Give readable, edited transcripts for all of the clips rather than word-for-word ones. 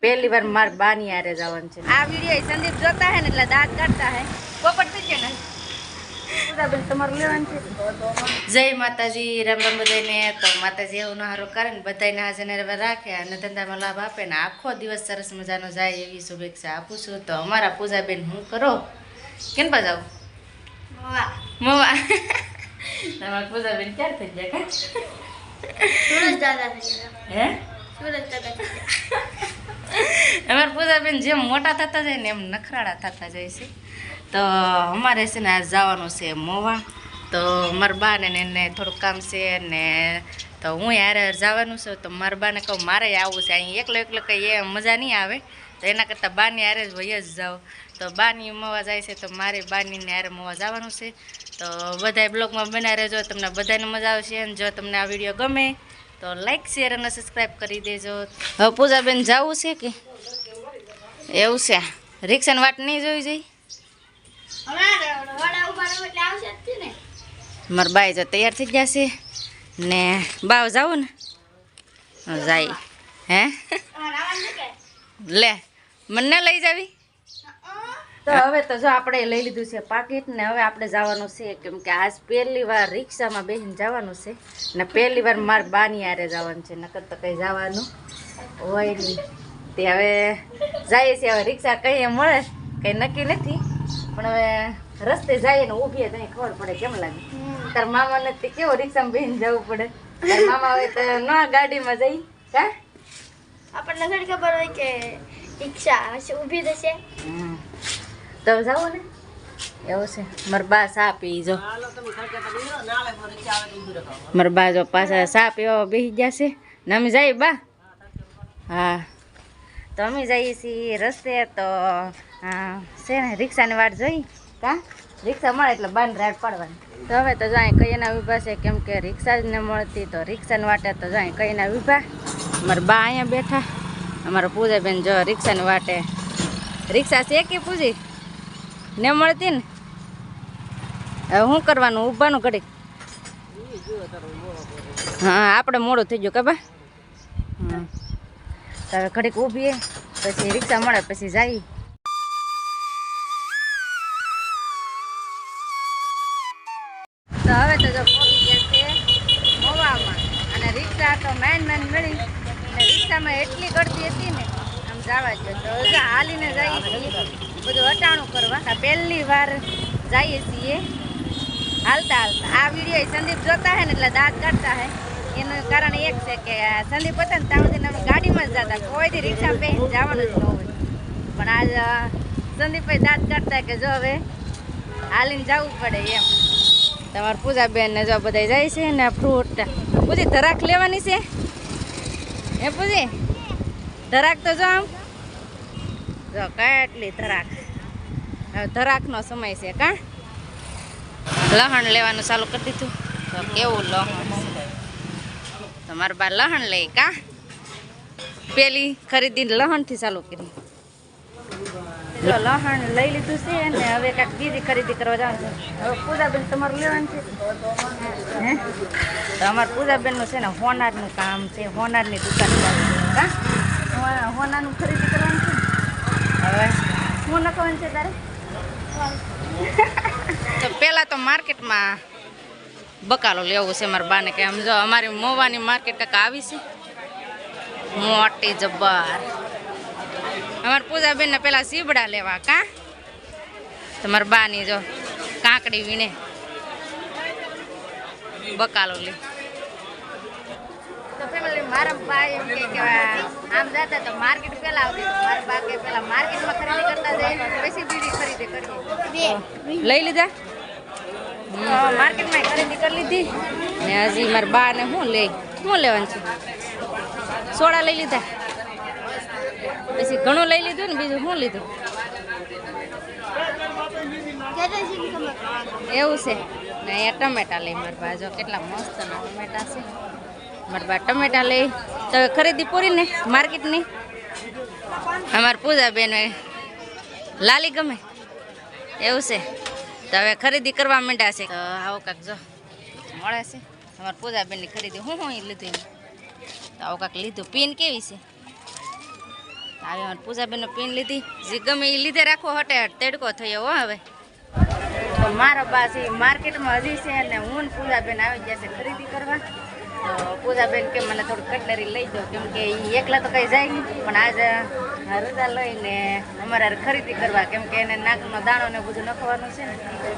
पहली बार मार बानी आरे जवान छे। आ वीडियो संदीप जोता है ने એટલે દાંત કાઢતા હે પોપટ થઈ છે ને પૂરા બેન તમાર લેવાન છે। જય માતાજી રામ રામ બધાને। તો માતાજી એવું હારો કરે ને બધાને હાજર રાખે અને ધંધામાં લાભ આપે ને આખો દિવસ સરસ મજાનો જાય એવી શુભેચ્છા આપું છું। તો અમારા પૂજા બેન હું કરો કેન પા જાવ મોવા મોવા તમારા પૂજા બેન ક્યાં થઈ ગયા કા સુરજ દાદા થઈ ગયા હે સુરજ દાદા થઈ ગયા। અમારા પૂજા બેન જેમ મોટા થતા જાય ને એમ નખરાડા થતા જાય છે। તો અમારે છે ને આજ જવાનું છે મોવા। તો મારા બાને એને થોડુંક કામ છે ને તો હું યાર જવાનું છું। તો મારા બાને કહું મારે આવવું છે અહીં એકલો એકલો કંઈ એ મજા નહીં આવે તો એના કરતાં બાની હારે જ વહી જ જાઓ। તો બાની મોવા જાય છે તો મારે બાનીને હારે મોવા જવાનું છે। તો બધાય બ્લોગમાં બનાવી રહેજો, તમને બધાને મજા આવશે। અને જો તમને આ વિડીયો ગમે તો લાઈક શેર અને સબસ્ક્રાઈબ કરી દેજો। હવે પૂજાબેન જવું છે કે એવું છે? રિક્ષાની વાટ નહીં જોઈ જઈ મારા બાઈ જો તૈયાર થઈ ગયા છે ને બાવ જાવું ને જાય હે લે મને લઈ જાવી। તો હવે તો જો આપણે લઈ લીધું છે પાકીટ ને હવે આપણે જવાનું છે કેમ કે આજ પહેલી વાર રિક્ષામાં બેસીને જવાનું છે ને પહેલી વાર મારા બાની હારે જવાનું છે, નકર તો કંઈ જવાનું હોય નહીં। તે હવે જઈએ છીએ। હવે રિક્ષા કઈ મળે કંઈ નક્કી નથી પણ હવે રસ્તે જઈએ ને ઊભીએ તો ખબર પડે કેમ લાગે। તાર મામાને તે કેવો રિક્ષામાં બેસીને જવું પડે, તાર મામા હોય તો ના ગાડીમાં જઈ કા આપણને ઘણી ખબર હોય કે રિક્ષા ઊભી થશે તો જાઓ ને એવું છે। મારા બા સા પી જો મારા બા જો પાછા સા પીવા બેસી ગયા છે ને અમે જઈએ બા હા તો અમે જઈએ છીએ રસ્તે। તો છે ને રિક્ષાની વાટ જોઈ કા રિક્ષા મળે એટલે બાને રાડ પાડવાની। તો હવે તો જાય કઈના વિભા છે કેમ કે રિક્ષા જ ન મળતી તો રિક્ષાની વાટે તો જાય કઈના વિભા। મારા બા અહીંયા બેઠા, અમારા પૂજાબેન જો રિક્ષાની વાટે રિક્ષા છે કે પૂજી ને મળતી ને હવે શું કરવાનું ઊભાનું ઘડીક હા આપણે મોડું થઈ ગયું કે બા હવે ઘડીક ઊભીએ પછી રિક્ષા મળે પછી જઈએ। તો હવે તો જો પહોંચી ગયા છે મોવામાં અને રિક્ષા તો મેન મળી અને રિક્ષામાં એટલી ગળતી હતી ને આમ જવા જ તો જો હાલીને જઈએ છીએ બધું હટાણું કરવા। પહેલી વાર જઈએ છીએ હાલતા હાલતા। આ વિડીયો સંદીપ જોતા હે ને એટલે દાંત કાઢતા હે એનું કારણ એક છે કે સંદીપ હતા ને ત્યાં સુધી આપણે ગાડીમાં જ જતા કોઈથી રિક્ષામાં બેસીને જવાનું જ ન હોય પણ આજ સંદીપભાઈ દાંત કાઢતા કે જો હવે હાલીને જવું પડે એમ। તમારા પૂજાબેન ને જો બધા જાય છે ને ફ્રૂટ પૂજી ધરાક લેવાની છે એ પૂજી ધરાક તો જો આમ જો કેટલી ધરાક હવે ધરાકનો સમય છે કા લહણ લેવાનું ચાલુ કરી દીધું તો કેવું લહણ તમારા બા લહણ લઈ કા પેલી ખરીદી લહણથી ચાલુ કરી લહણ લઈ લીધું છે ને હવે કાંઈક બીજી ખરીદી કરવા જવાનું છે। હવે પૂજાબેન તમારું લેવાનું છે હે તો અમારા પૂજાબેનનું છે ને હોનારનું કામ છે, હોનારની દુકાન કા હોનારનું ખરીદી કરવાનું છે હવે શું નખવાનું છે તારે તો પહેલાં તો માર્કેટમાં બકાલો લેવું છે મારા બાને કે આમ જો અમારી મોવાની માર્કેટ કાંક આવી છે મોટી જબ્બર। અમારા પૂજાબેનને પેલા સીબડા લેવા કા તમારા બાની જો કાંકડી વીણે બકાલો લે તો ફેમિલી મારા બા એમ કે આમ જતા તો માર્કેટ પેલા આવતી મારા બા કે પેલા માર્કેટમાં ખરીદી કરતા જાય પછી બીજી ખરીદી કરીએ લઈ લીધા માર્કેટમાં ખરીદી કરી લીધી ને હજી મારા બા ને શું લેવાનું છે સોડા લઈ લીધા પછી ઘણું લઈ લીધું ને બીજું શું લીધું એવું છે ને અહીંયા ટમેટા લઈ મારા બા જો કેટલા મસ્ત ટમેટા છે મારા બા ટમેટા લઈ તો ખરીદી પૂરી ને માર્કેટની। અમારા પૂજાબેન લાલી ગમે એવું છે તો હવે ખરીદી કરવા માંડ્યા છે તો આવું કાંક જો મળે છે અમારા પૂજાબેનની ખરીદી હું લીધું તો આવું કાંક લીધું પીન કેવી છે આવી અમારે પૂજાબેનનો પીન લીધી જે ગમે એ લીધે રાખો હટે હટ તડકો થયો હો હવે તો મારા પાસે માર્કેટમાં હજી છે અને હું ને પૂજાબેન આવી ગયા છે ખરીદી કરવા તો પૂજાબેન કે મને થોડું કટલેરી લઈ જાઓ કેમ કે એ એકલા તો કંઈ જાય નહીં પણ આજે રજા લઈને અમારે ખરીદી કરવા કેમ કે એને નાકનો દાણો ને બધું નખવાનું છે ને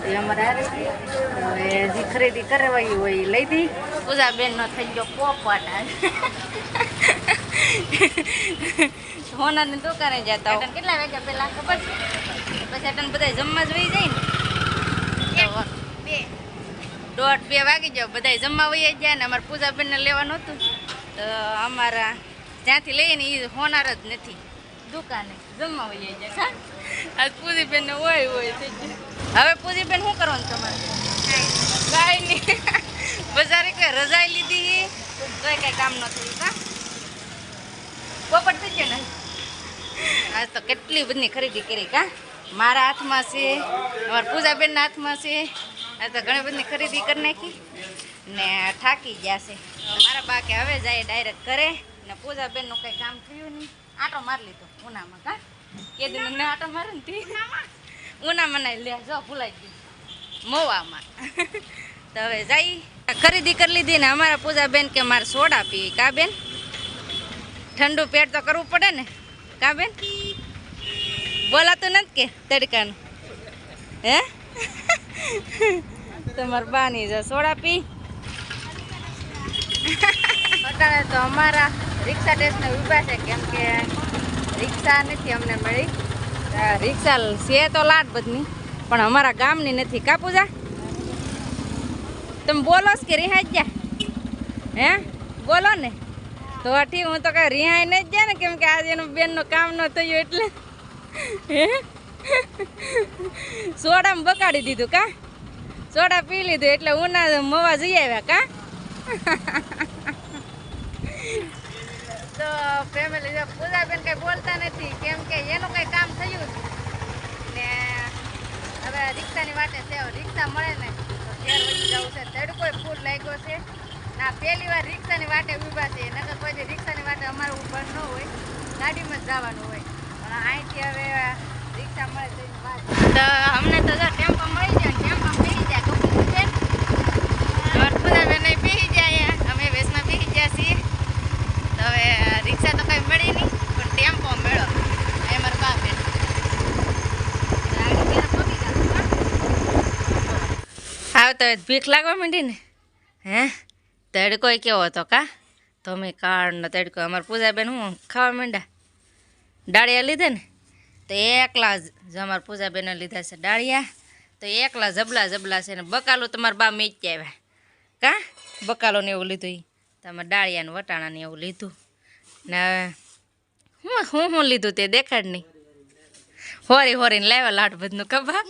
એ અમારે હારે હવે જે ખરીદી કરવાઈ હોય એ લઈ દી પૂજાબેનનો થઈ ગયો પોપટ હોનાની દુકાને જતા હોય કેટલા વાગ્યા પહેલા ખબર છે પછી અટન બધા જમવા જોઈ જાય ને તો 1:30-2 વાગી જાવ બધા જમવા વહી જાય ને અમારે પૂજાબેનને લેવાનું હતું તો અમારા જ્યાંથી લઈએ ને એ હોનાર જ નથી દુકાને જમવા વહી જાય હા આજ પૂજીબેનને હોય થઈ ગયું હવે પૂજીબેન શું કરવાનું તમારે કાંઈ નહીં બજારે કઈ રજાઈ લીધી તો કઈ કામ ન થયું કા પોપટ થઈ ગયો ને આજ તો કેટલી બધી ખરીદી કરી કા મારા હાથમાં છે અમારા પૂજાબેનના હાથમાં છે આ તો ઘણી બધી ખરીદી કરી નાખી ને થાકી ગયા છે મારા બા કે હવે જાય ડાયરેક્ટ કરે ને પૂજાબેનનું કંઈ કામ થયું નહીં આટો મારી લીધો ઉનામાં કા કે દિન આટો મારે ને ઉનામાં નહીં લે જો ભૂલાઈ ગયું મોવામાં તો હવે જઈ ખરીદી કરી લીધી ને અમારા પૂજાબેન કે મારે સોડા પીવી કા બેન ઠંડુ પેટ તો કરવું પડે ને કા બેન બોલાતું નથી કે તડકાનું હે તમારા બાની જો સોડા પી અત્યારે તો અમારા રિક્ષા સ્ટેશને ઊભા છે કેમ કે રિક્ષા નથી અમને મળી રિક્ષા છે તો લાટ બધની પણ અમારા ગામની નથી કા પૂજા તમે બોલો કે રિહાઈ ગયા હે બોલો ને તો ઠીક હું તો કઈ રિહાઈ નહીં જ જાય ને કેમ કે આજે એનું બેનનું કામ ન થયું એટલે હે સોડામાં બગાડી દીધું કા સોડા પી લીધું એટલે ઉના મવા જઈ આવ્યા કા તો ફેમિલી જો પૂજાબેન કઈ બોલતા નથી કેમ કે એનું કઈ કામ થયું ને હવે રિક્ષાની વાટે છે રિક્ષા મળે ને તો ઘેર વળી જવું છે તડકો ફૂલ લાગ્યો છે ના પહેલી વાર રિક્ષાની વાટે ઊભા છે નકર કોઈ રિક્ષાની વાટે અમારે ઊભા ન હોય ગાડીમાં જ જવાનું હોય પણ અહીંથી હવે રિક્ષા મળે તો તો અમને તો જો ટેમ્પો મળી જાય ટેમ્પો બેસી જાય કપૂર છે પૂજાબેન બેસી જાય અમે વેસમાં બેસી ગયા છીએ તો હવે રિક્ષા તો કંઈ મળી નહીં પણ ટેમ્પો મળ્યો એ મારા બાપ હા તો ભીખ લાગવા માંડી ને હે તડકો કેવો હતો કા તો અમે કાળનો તડકો અમારા પૂજાબેન હું ખાવા માંડ્યા ડાળિયા લીધે ને તો એકલા જ અમારા પૂજાબેને લીધા છે ડાળિયા તો એકલા જબલા છે ને બકાલું તમારા બા મેચી આવ્યા કા બકાલો ને એવું લીધું તમે ડાળિયા ને વટાણા ને એવું લીધું ને હું લીધું તે દેખાડ નહીં હોરીને લાવ્યા લાટ બધનું કબા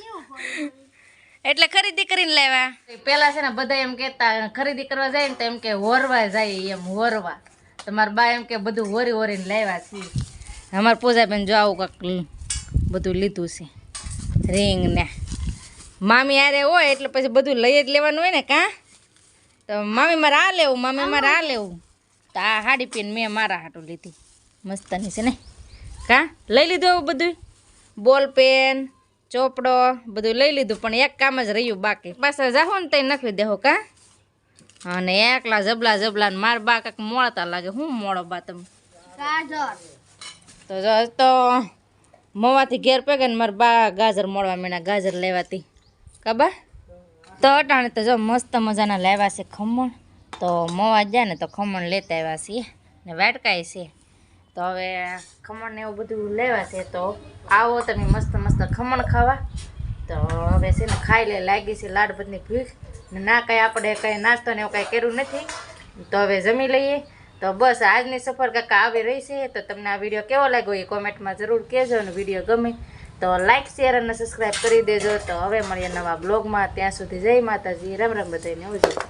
એટલે ખરીદી કરીને લાવ્યા પેલા છે ને બધા એમ કહેતા ખરીદી કરવા જાય ને તો એમ કે હોરવા જાય એમ હોરવા તમારા બા એમ કે બધું હોરીને લાવ્યા છીએ અમારા પૂજાબેન જો આવું કાંક બધું લીધું છે રીંગ ને મામી આરે હોય એટલે પછી બધું લઈ જ લેવાનું હોય ને કાં તો મામી મારે આ લેવું તો આ હાડી પીને મેં મારા હાટું લીધી મસ્તની છે ને કાં લઈ લીધું એવું બધું બોલ પેન ચોપડો બધું લઈ લીધું પણ એક કામ જ રહ્યું બાકી પાછા જાહો ને તઈ નખવી દેહો કાં અને એકલા જબલા ને મારા બા કાંક મોળતા લાગે હું મોળો બા તમે તો જો તો મોવાથી ઘેર પેગે ને મારા બા ગાજર મોળવા મેળા ગાજર લેવાતી કાબા તો અટાણે તો જો મસ્ત મજાના લાવ્યા છે ખમણ તો મોવા જાય ને તો ખમણ લેતા આવ્યા છીએ ને વાટકાય છે તો હવે ખમણ ને એવું બધું લેવા છે તો આવો તમે મસ્ત ખમણ ખાવા તો હવે છે ને ખાઈ લે લાગી છે લાડ બધની ભૂખ ને ના કાંઈ આપણે કંઈ નાસ્તો ને એવું કાંઈ કર્યું નથી તો હવે જમી લઈએ તો બસ આજની સફર કાકા આવી રહી છે તો તમને આ વિડીયો કેવો લાગ્યો એ કોમેન્ટમાં જરૂર કહેજો અને વિડીયો ગમે તો લાઇક શેર અને સબસ્ક્રાઈબ કરી દેજો તો હવે મળીએ નવા બ્લોગમાં ત્યાં સુધી જય માતાજી રામ રામ બધાને આવજો